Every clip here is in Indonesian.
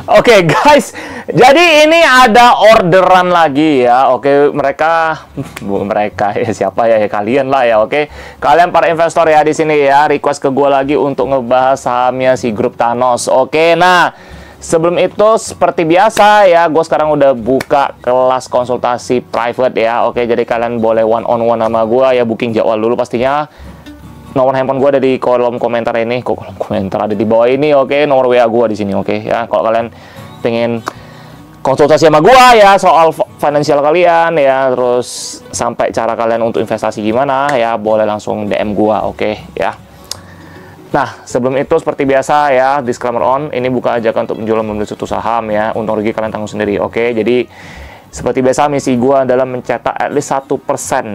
Oke, guys, jadi ini ada orderan lagi ya. Oke, mereka ya siapa ya? Kalian lah ya. Oke, kalian para investor ya di sini ya, request ke gue lagi untuk ngebahas sahamnya si grup Thanos. Oke, nah sebelum itu seperti biasa ya, gue sekarang udah buka kelas konsultasi private ya. Oke, jadi kalian boleh one on one sama gue ya, booking jadwal dulu pastinya. Nomor handphone gue ada di kolom komentar ini. Kok kolom komentar ada di bawah ini, oke. Nomor WA gue di sini, oke ya. Kalau kalian pengen konsultasi sama gue ya soal finansial kalian ya, terus sampai cara kalian untuk investasi gimana ya, boleh langsung DM gue, oke ya. Nah, sebelum itu seperti biasa ya, disclaimer on, ini bukan ajakan untuk menjual membeli suatu saham ya. Untung rugi kalian tanggung sendiri, oke. Jadi seperti biasa misi gue adalah mencetak at least 1%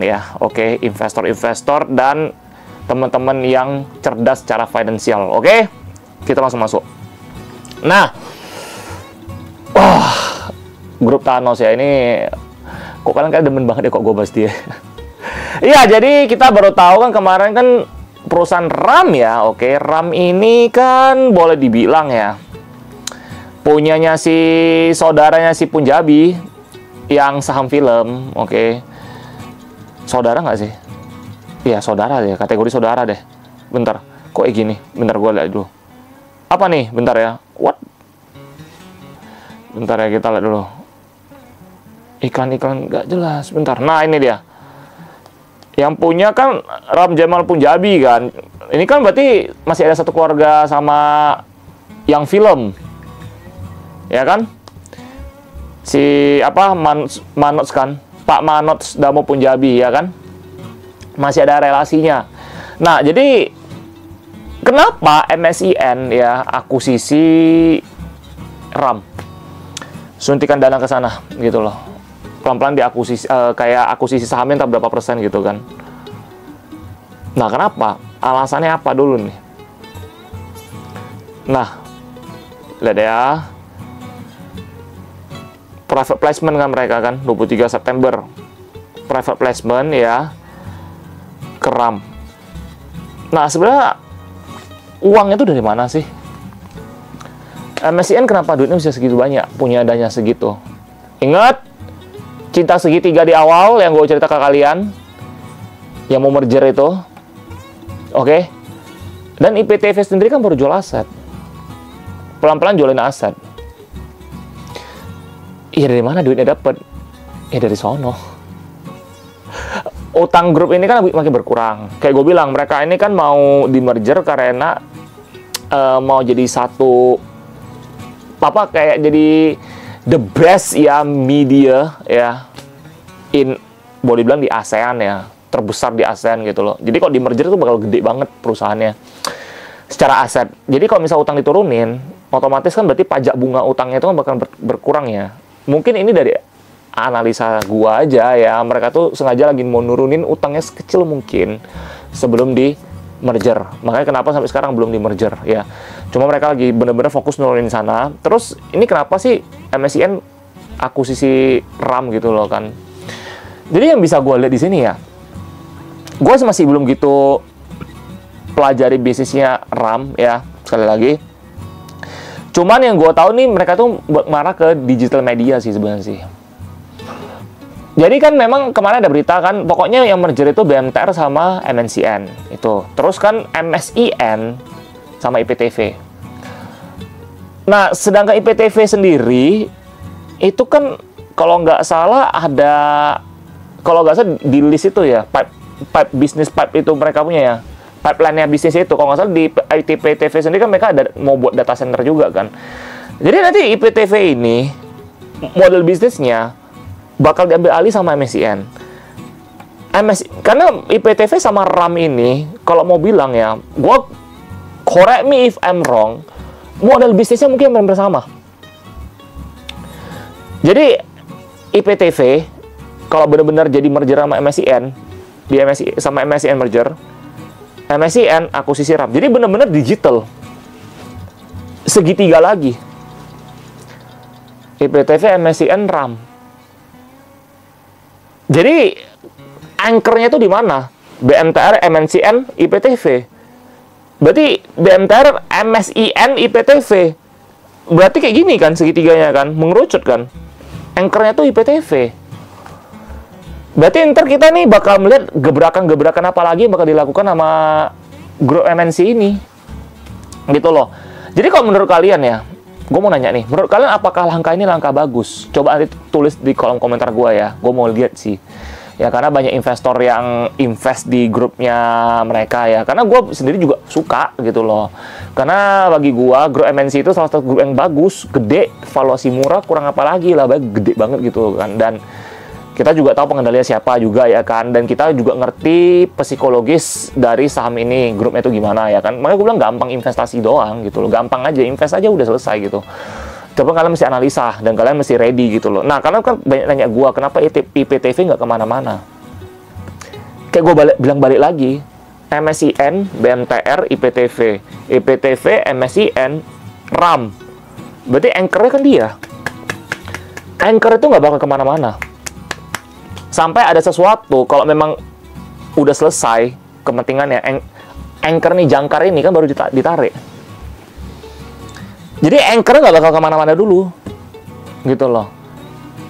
ya, oke, investor-investor dan teman-teman yang cerdas secara finansial. Oke, kita langsung masuk. Nah, grup Thanos ya, ini kok kalian kayak demen banget ya kok gue bahas dia. Iya, jadi kita baru tahu kan kemarin kan perusahaan RAM ya. Oke, RAM ini kan boleh dibilang ya punyanya si saudaranya si Punjabi yang saham film. Oke, saudara nggak sih? Iya, saudara deh, kategori saudara deh. Bentar, kok kayak gini? Bentar, gue lihat dulu. Apa nih? Bentar ya. What? Bentar ya, kita lihat dulu. Iklan-iklan nggak jelas. Bentar. Nah, ini dia. Yang punya kan Ram Jamal Punjabi kan. Ini kan berarti masih ada satu keluarga sama yang film. Ya kan? Si apa? Manots kan? Pak Manots Damo Punjabi, ya kan? Masih ada relasinya. Nah, jadi kenapa MSIN ya akuisisi RAM? Suntikan dana ke sana gitu loh. Pelan-pelan diakuisisi kayak akuisisi sahamnya entah berapa persen gitu kan. Nah, kenapa? Alasannya apa dulu nih? Nah, lihat ya. Private placement kan mereka kan 23 September. Private placement ya. Keram. Nah, sebenarnya uangnya itu dari mana sih? MSIN kenapa duitnya bisa segitu banyak? Punya dana segitu. Ingat cinta segitiga di awal yang gue cerita ke kalian, yang mau merger itu, oke? Dan IPTV sendiri kan baru jual aset, pelan-pelan jualin aset. Iya, dari mana duitnya dapet? Ya dari sono. Utang grup ini kan makin berkurang. Kayak gue bilang, mereka ini kan mau di merger karena mau jadi satu apa kayak jadi the best ya media ya boleh bilang di ASEAN ya, terbesar di ASEAN gitu loh. Jadi kalau di merger itu bakal gede banget perusahaannya secara aset. Jadi kalau misal utang diturunin, otomatis kan berarti pajak bunga utangnya itu kan bakal berkurang ya. Mungkin ini dari analisa gua aja ya, mereka tuh sengaja lagi mau nurunin utangnya sekecil mungkin sebelum di merger. Makanya kenapa sampai sekarang belum di merger ya. Cuma mereka lagi bener-bener fokus nurunin sana. Terus ini kenapa sih MSIN akuisisi RAM gitu loh kan. Jadi yang bisa gua lihat di sini ya, gua masih belum gitu pelajari bisnisnya RAM ya, sekali lagi. Cuman yang gua tahu nih, mereka tuh marah ke digital media sih sebenarnya sih. Jadi kan memang kemarin ada berita kan, pokoknya yang merger itu BMTR sama MNCN itu. Terus kan MSIN sama IPTV. Nah, sedangkan IPTV sendiri itu kan kalau nggak salah ada, kalau nggak salah di list itu ya, pipe bisnis pipe itu mereka punya ya. Pipeline-nya bisnis itu, kalau nggak salah di IPTV sendiri kan mereka ada mau buat data center juga kan. Jadi nanti IPTV ini model bisnisnya bakal diambil alih sama MSIN. Karena IPTV sama RAM ini, kalau mau bilang ya, correct me if I'm wrong, model bisnisnya mungkin hampir sama. Jadi IPTV kalau benar-benar jadi merger sama MSIN, sama MSIN merger, MSIN akuisisi RAM. Jadi benar-benar digital. Segitiga lagi. IPTV, MSIN, RAM. Jadi anchornya itu di mana? BMTR, MNCN, IPTV. Berarti BMTR, MSIN, IPTV. berarti kayak gini kan segitiganya kan, mengerucut kan. Anchor-nya tuh IPTV. Berarti ntar kita nih bakal melihat gebrakan-gebrakan apa lagi yang bakal dilakukan sama grup MNC ini. Gitu loh. Jadi kalau menurut kalian ya, gue mau nanya nih, menurut kalian apakah langkah ini langkah bagus? Coba nanti tulis di kolom komentar gue ya, gue mau lihat sih. Ya karena banyak investor yang invest di grupnya mereka ya. Karena gue sendiri juga suka gitu loh. Karena bagi gue, grup MNC itu salah satu grup yang bagus, gede, valuasi murah, kurang apa lagi lah, gede banget gitu kan. Dan kita juga tahu pengendalinya siapa juga ya kan. Dan kita juga ngerti psikologis dari saham ini, grupnya itu gimana ya kan. Makanya gue bilang gampang investasi doang gitu loh. Gampang aja, invest aja udah selesai gitu. Coba kalian mesti analisa dan kalian mesti ready gitu loh. Nah, kalian kan banyak nanya gue, kenapa IPTV nggak kemana-mana? Kayak gue bilang balik lagi, MSIN, BMTR, IPTV, IPTV, MSIN, RAM. Berarti anchor-nya kan dia. Anchor itu nggak bakal kemana-mana. Sampai ada sesuatu, kalau memang udah selesai kepentingannya, anchor nih, jangkar ini kan baru ditarik. Jadi anchor nggak bakal kemana-mana dulu, gitu loh.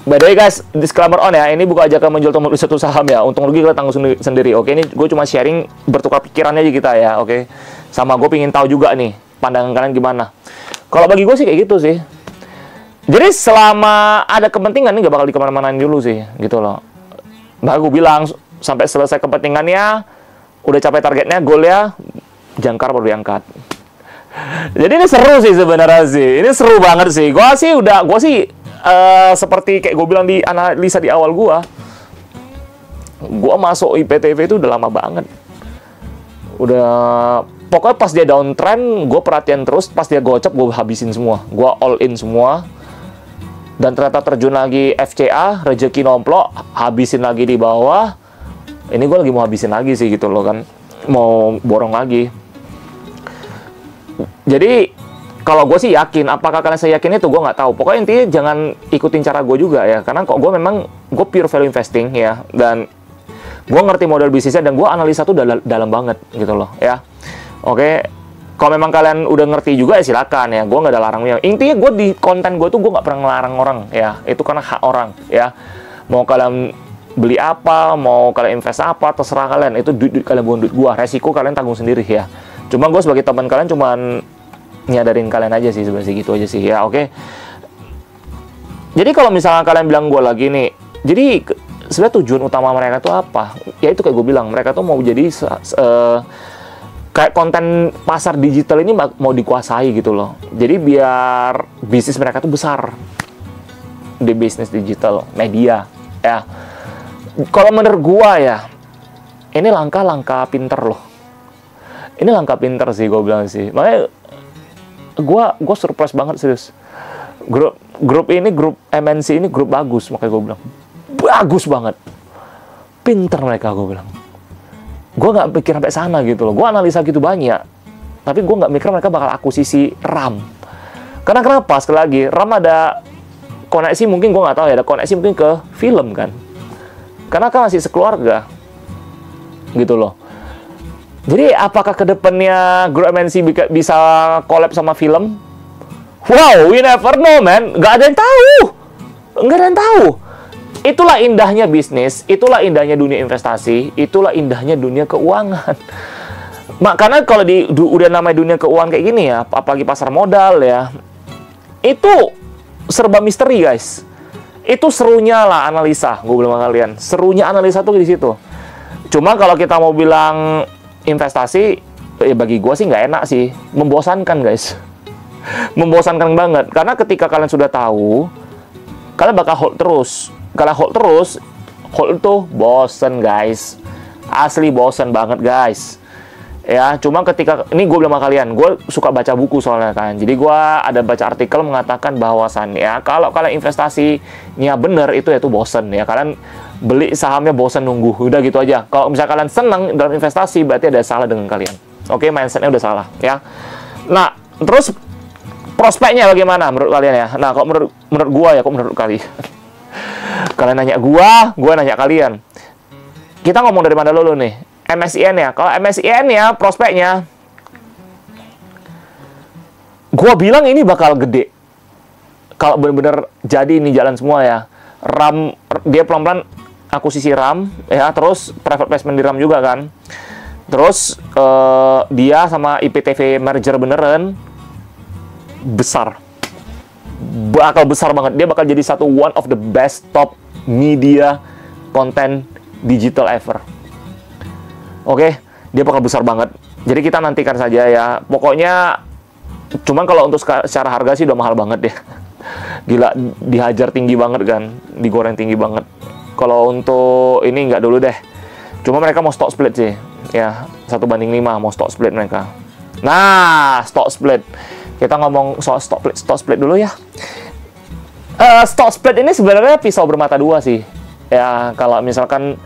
By the way guys, disclaimer on ya, ini bukan ajakan menjual atau membeli satu saham ya. Untung rugi kita tanggung sendiri, oke? Ini gue cuma sharing, bertukar pikiran aja kita ya, oke? Sama gue pengen tahu juga nih, pandangan kalian gimana. Kalau bagi gue sih kayak gitu sih. Jadi selama ada kepentingan ini nggak bakal dikemana-manain dulu sih, gitu loh. Baru gue bilang, sampai selesai kepentingannya, udah capai targetnya, goalnya, jangkar baru diangkat. Jadi ini seru sih sebenarnya sih. Ini seru banget sih. Gue sih seperti kayak gue bilang di analisa di awal gue masuk IPTV itu udah lama banget. Udah pokoknya pas dia downtrend, gue perhatian terus. Pas dia gocap, gue habisin semua. Gue all in semua. Dan ternyata terjun lagi FCA, rezeki nomplok, habisin lagi di bawah. Ini gue lagi mau habisin lagi sih gitu loh kan. Mau borong lagi. Jadi kalau gue sih yakin, apakah kalian saya yakin itu gue nggak tahu. Pokoknya intinya jangan ikutin cara gue juga ya, karena kok gue memang gue pure value investing ya, dan gue ngerti model bisnisnya dan gue analisa tuh dalam banget gitu loh ya. Oke, kalau memang kalian udah ngerti juga ya silakan ya, gue nggak ada larangnya. Intinya gue di konten gue tuh gue nggak pernah ngelarang orang ya, itu karena hak orang ya. Mau kalian beli apa, mau kalian invest apa, terserah kalian. Itu duit kalian, bukan duit gue. Resiko kalian tanggung sendiri ya. Cuma gue sebagai teman kalian cuman nyadarin kalian aja sih, sebenarnya gitu aja sih ya, oke. Jadi kalau misalnya kalian bilang gue lagi nih, jadi sebenarnya tujuan utama mereka tuh apa? Ya itu kayak gue bilang, mereka tuh mau jadi kayak konten pasar digital ini mau dikuasai gitu loh. Jadi biar bisnis mereka tuh besar di bisnis digital media ya. Kalau menurut gue ya, ini langkah-langkah pinter loh. Ini langkah pinter sih gue bilang sih. Makanya gue surprise banget serius. Grup MNC ini grup bagus, makanya gue bilang bagus banget, pinter mereka, gue bilang. Gue nggak pikir sampai sana gitu loh. Gue analisa gitu banyak, tapi gue nggak mikir mereka bakal akuisisi RAM. Karena kenapa? Sekali lagi, RAM ada koneksi, mungkin gue nggak tahu ya, ada koneksi mungkin ke film kan, karena kan masih sekeluarga gitu loh. Jadi apakah kedepannya grup MNC bisa collab sama film? Wow, we never know, man. Nggak ada yang tahu. Nggak ada yang tahu. Itulah indahnya bisnis, itulah indahnya dunia investasi, itulah indahnya dunia keuangan. Makanya kalau udah namanya dunia keuangan kayak gini ya, apalagi pasar modal ya, itu serba misteri, guys. Itu serunya lah analisa, gue bilang sama kalian. Serunya analisa tuh di situ. Cuma kalau kita mau bilang investasi, ya bagi gue sih nggak enak sih, membosankan guys. Membosankan banget, karena ketika kalian sudah tahu, kalian bakal hold terus. Kalau hold terus, hold itu bosen guys, asli bosen banget guys. Ya, cuma ketika, ini gue bilang sama kalian, gue suka baca buku soalnya kan, jadi gue ada baca artikel mengatakan bahwasannya ya, kalau kalian investasinya bener, itu bosen ya, kalian beli sahamnya bosen nunggu, udah gitu aja. Kalau misalnya kalian senang dalam investasi, berarti ada salah dengan kalian. Oke, mindsetnya udah salah ya. Nah, terus prospeknya bagaimana menurut kalian ya? Nah, kalau menurut gue ya, kok menurut kalian? Kalian nanya gue nanya kalian. Kita ngomong dari mana dulu nih? MSIN ya. Kalau MSIN ya, prospeknya, gue bilang ini bakal gede. kalau bener-bener jadi ini jalan semua ya, RAM dia pelan-pelan akuisisi RAM ya, terus private placement di RAM juga kan, terus dia sama IPTV merger beneran besar, bakal besar banget. Dia bakal jadi satu one of the best top media content digital ever. Oke, dia bakal besar banget. Jadi kita nantikan saja ya. Pokoknya, cuman kalau untuk secara harga sih udah mahal banget ya. Gila, dihajar tinggi banget kan, digoreng tinggi banget. Kalau untuk ini nggak dulu deh. Cuma mereka mau stock split sih, ya 1:5 mau stock split mereka. Nah, stock split. Kita ngomong soal stock split dulu ya. Stock split ini sebenarnya pisau bermata dua sih. Ya, kalau misalkan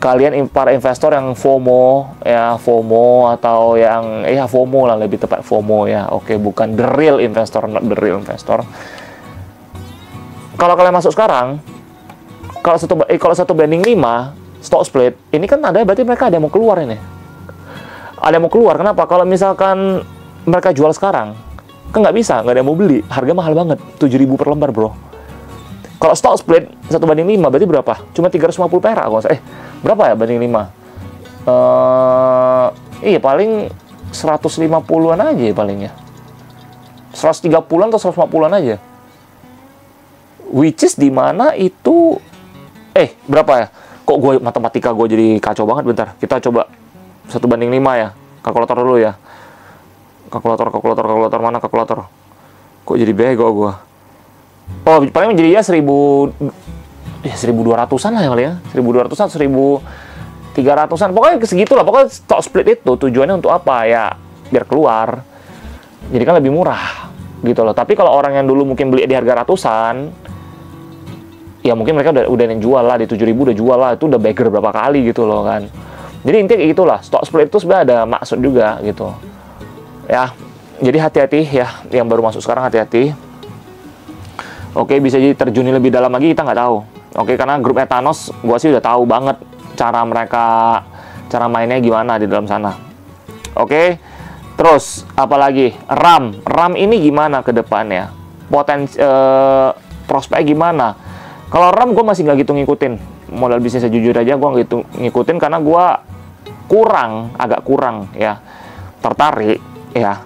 kalian para investor yang FOMO ya, FOMO atau yang FOMO lah, lebih tepat FOMO ya. Oke, bukan the real investor, not the real investor. Kalau kalian masuk sekarang, kalau 1:5 stock split, ini kan ada berarti mereka ada yang mau keluar ini. Ada yang mau keluar. Kenapa? Kalau misalkan mereka jual sekarang, kan nggak bisa, nggak ada yang mau beli. Harga mahal banget, 7.000 per lembar, bro. Kalau stock split 1:5 berarti berapa? Cuma 350 perak. Berapa ya banding 5? Iya, paling 150-an aja ya paling ya. 130-an atau 150-an aja. Which is di mana itu berapa ya? Kok gue matematika gue jadi kacau banget, bentar. Kita coba 1:5 ya. Kalkulator dulu ya. Kalkulator mana kalkulator? Kok jadi bego gue? Oh, paling menjadi ya 1.200-an lah ya kali ya. 1.200-an, 1.300-an. Pokoknya segitulah. Pokoknya stock split itu tujuannya untuk apa? Ya, biar keluar. Jadi kan lebih murah gitu loh. Tapi kalau orang yang dulu mungkin beli di harga ratusan, ya mungkin mereka udah yang jual lah, di 7.000 udah jual lah. Itu udah beggar berapa kali gitu loh kan. Jadi intinya kayak gitulah. Stock split itu sebenarnya ada maksud juga gitu. Ya, jadi hati-hati ya. Yang baru masuk sekarang hati-hati. Oke, bisa jadi terjuni lebih dalam lagi, kita nggak tahu. Oke, karena grup Etanos, gue sih udah tahu banget cara mainnya gimana di dalam sana. Oke, terus apalagi RAM ini gimana ke depannya? Prospek gimana? Kalau RAM gue masih nggak gitu ngikutin. Modal bisnisnya jujur aja gue nggak gitu ngikutin karena gue agak kurang ya tertarik ya.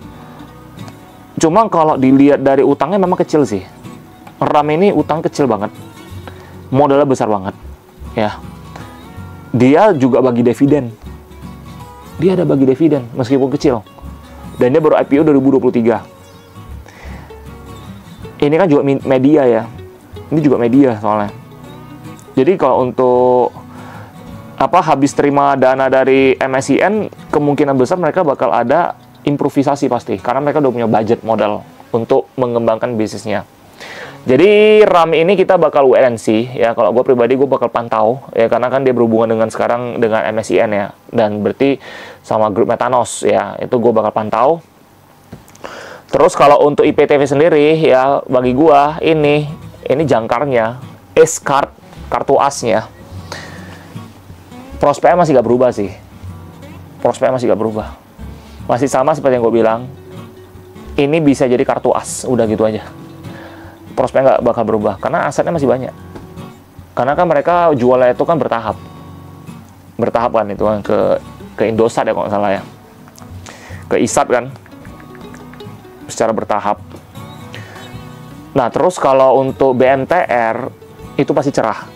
Cuma kalau dilihat dari utangnya memang kecil sih. RAM ini utang kecil banget, modalnya besar banget ya. Dia juga bagi dividen, dia ada bagi dividen meskipun kecil, dan dia baru IPO 2023. Ini kan juga media ya, ini juga media soalnya. Jadi kalau untuk habis terima dana dari MSCN, kemungkinan besar mereka bakal ada improvisasi pasti, karena mereka udah punya budget modal untuk mengembangkan bisnisnya. Jadi RAM ini kita bakal wait and see ya. Kalau gue pribadi gue bakal pantau ya, karena kan dia berhubungan dengan sekarang dengan MSCN ya, dan berarti sama grup Etanos ya, itu gue bakal pantau. Terus kalau untuk IPTV sendiri ya, bagi gue ini jangkarnya, kartu asnya, prospeknya masih gak berubah sih. Masih sama seperti yang gue bilang. Ini bisa jadi kartu as, udah gitu aja. Prospeknya nggak bakal berubah karena asetnya masih banyak. Karena kan mereka jualnya itu kan bertahap kan, itu kan ke Indosat ya kalau nggak salah ya, ke ISAT kan, secara bertahap. Nah terus kalau untuk BMTR itu pasti cerah.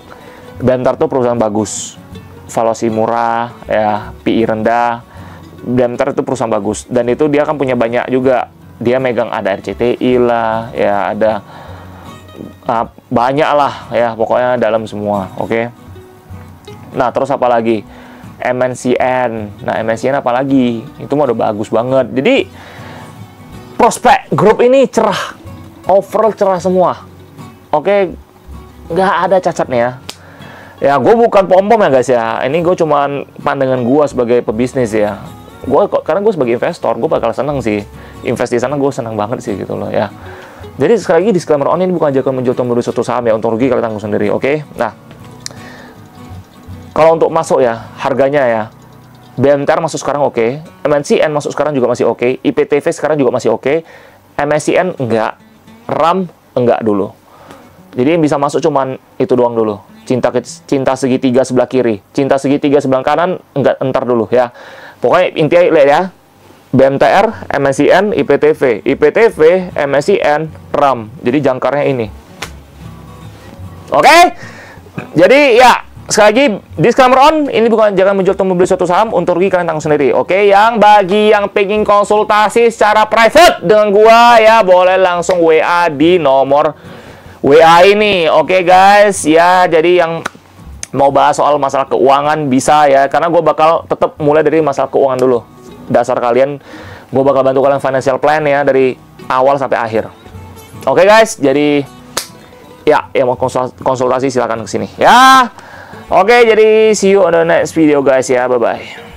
BMTR itu perusahaan bagus, valuasi murah ya, PI rendah. BMTR itu perusahaan bagus, dan itu dia kan punya banyak juga. Dia megang ada RCTI lah ya, ada banyak lah ya, pokoknya dalam semua. Oke. Nah terus apa lagi? MNCN. Nah MNCN apa lagi? Itu mah udah bagus banget. Jadi prospek grup ini cerah, overall cerah semua. Oke, nggak ada cacatnya. Ya gue bukan pom-pom ya guys ya. Ini gue cuman pandangan gue sebagai pebisnis ya. Karena gue sebagai investor, gue bakal seneng sih invest di sana. Gue seneng banget sih gitu loh ya. Jadi sekali lagi disclaimer on, ini bukan ajakan menjual atau membeli suatu saham ya, untuk rugi kalian tanggung sendiri, oke? Nah, kalau untuk masuk ya, harganya ya, BMTR masuk sekarang oke, MNCN masuk sekarang juga masih oke, IPTV sekarang juga masih oke, MSCN enggak, RAM enggak dulu. Jadi yang bisa masuk cuman itu doang dulu. Cinta segitiga sebelah kiri, cinta segitiga sebelah kanan enggak, entar dulu ya. Pokoknya intinya lihat ya. BMTR, MSIN, IPTV, IPTV, MSIN, RAM. Jadi jangkarnya ini. Oke? Jadi ya, sekali lagi disclaimer on, ini bukan jangan menjual atau membeli suatu saham, untuk rugi kalian tanggung sendiri. Oke, yang bagi yang pengen konsultasi secara private dengan gua ya, boleh langsung WA di nomor WA ini. Oke guys, ya jadi yang mau bahas soal masalah keuangan bisa ya, karena gua bakal tetap mulai dari masalah keuangan dulu. Dasar kalian, gue bakal bantu kalian financial plan ya dari awal sampai akhir. Oke guys, jadi ya yang mau konsultasi silakan kesini ya. Oke, jadi see you on the next video guys ya, bye bye.